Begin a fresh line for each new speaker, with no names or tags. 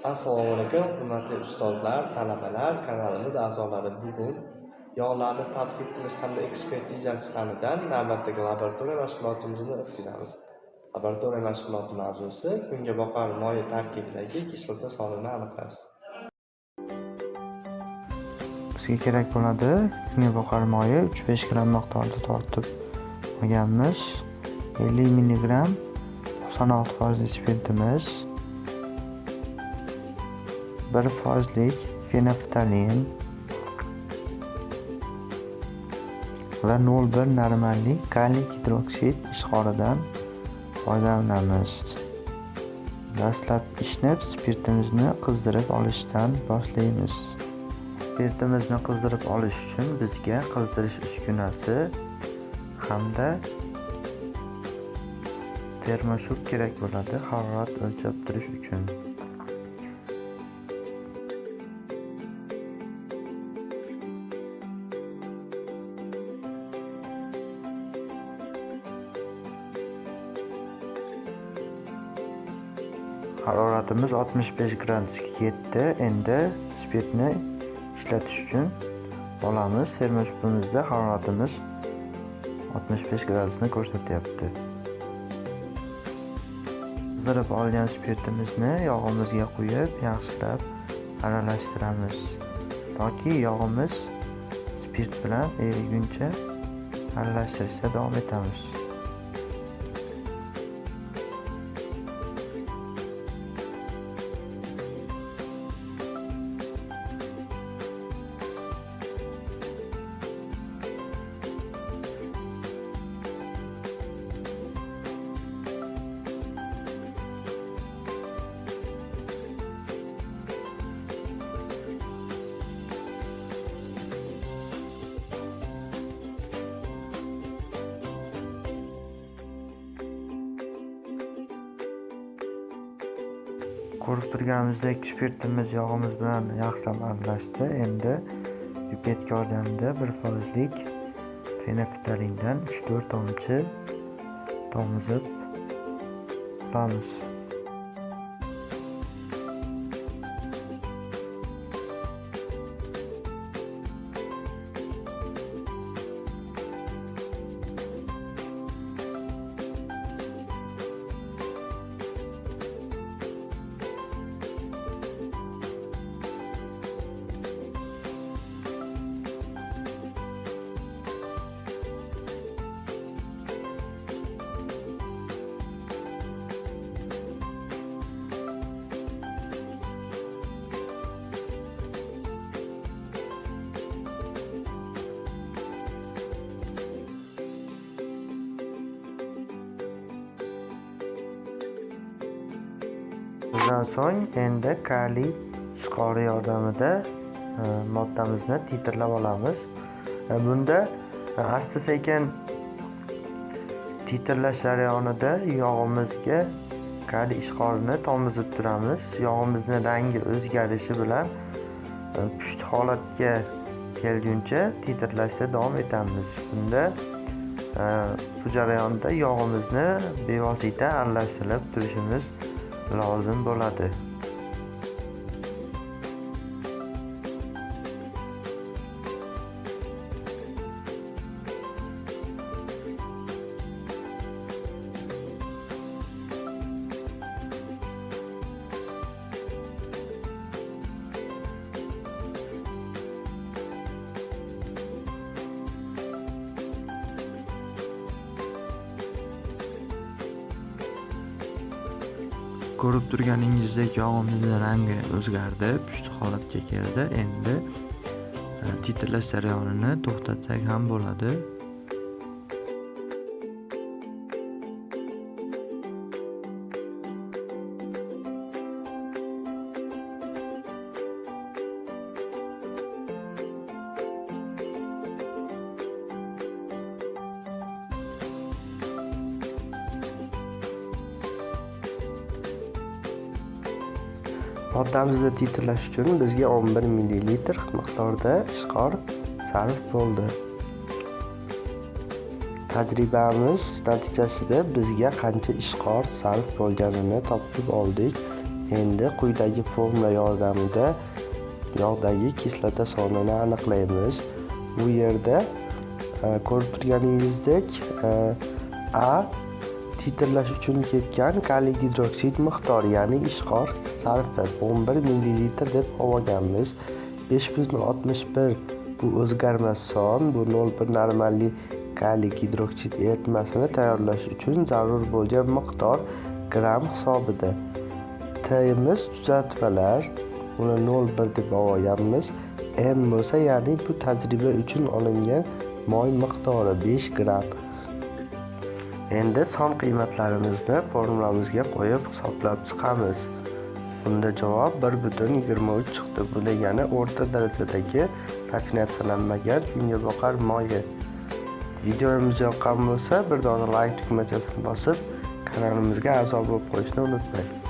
Assalomu alaykum, hurmatli ustozlar, talabalar, kanalimiz a'zolari. Bugun yog'larni tadqiq qilish hamda ekspertizasi fanidan navbatdagi laboratoriya mashg'ulotimizni o'tkazamiz. Laboratoriya mashg'uloti mavzusi kungaboqar moyi tarkibidagi kislota sonini aniqlash.
Bizga kerak bo'ladi kungaboqar moyi 3-5 gram miqdorida tortib olganmiz. 50 mg 96% spirtimiz, 1% fenolftalin va 0,1 narimanlik kaliy gidroksid ishqoridan foydalanamiz. Dastlab ishni spirtimizni qizdirib olishdan boshlaymiz. Spirtimizni qizdirib olish uchun bizga qizdirish uskunasi hamda termoshok kerak bo'ladi harorat o'lchab turish uchun. Haroratimiz 65 gradusga yetdi. Endi spirtni ishlatish uchun olamiz. Termoshogimizda haroratimiz 65 gradusni ko'rsatyapti. Qizdirib olgan spirtimizni yog'imizga quyib, yaxshilab aralashtiramiz. Toki yog'imiz spirt bilan eriguncha aralashtirishda davom etamiz. Ko'rib turganimizdek spirtimiz yog'imiz bilan yaxshilab aralashdi. Endi pipetga yordamida 1% fenolftalindan 3-4 tomchi tomizib olamiz. Bundan so'ng endi kaliy ishqori yordamida moddamizni titrlab olamiz. Bunda asta-sekin titrlash jarayonida yog'imizga kaliy ishqorini tomizib turamiz. Yog'imizni rangi o'zgarishi bilan pushti holatga kelguncha titrlashda davom etamiz. Bunda bu jarayonda yog'imizni bevosita aralashtirib turishimiz lozim bo'ladi. Ko'rib turganingizdek yog'imizning rangi o'zgardi, pushti holatga keldi. Endi titrlash jarayonini to'xtatsak ham bo'ladi. Moddamizni titrlash uchun bizga 11 ml miqdorda ishqor sarf bo'ldi. Tajribamiz natijasida bizga qancha ishqor sarf bo'lganini topib oldik. Endi quyidagi formula yordamida yog'dagi kislota sonini aniqlaymiz. Bu yerda ko'rib turganingizdek A titrlash uchun ketgan kaliy gidroksid miqdori, ya'ni ishqor sarfi 11 ml deb olganmiz. 5061 bu o'zgarmas son, bu 0,1 normalli kaliy gidroksid eritmasini tayyorlash uchun zarur bo'lgan miqdor gram hisobida. T'imiz tuzatmalar, uni 0,1 deb olganmiz. M bo'lsa, ya'ni bu tajriba uchun olingan moy miqdori 5 gram. Endi son qiymatlarimizni formulamizga qo'yib hisoblab chiqamiz. Bunda javob 1,23 chiqdi. Bu degani o'rta darajadagi raffinatsiyalanmagan kungaboqar moyi. Videomiz yoqqan bo'lsa, bir dona like tugmachasini bosib, kanalimizga a'zo bo'lib qo'yishni unutmang.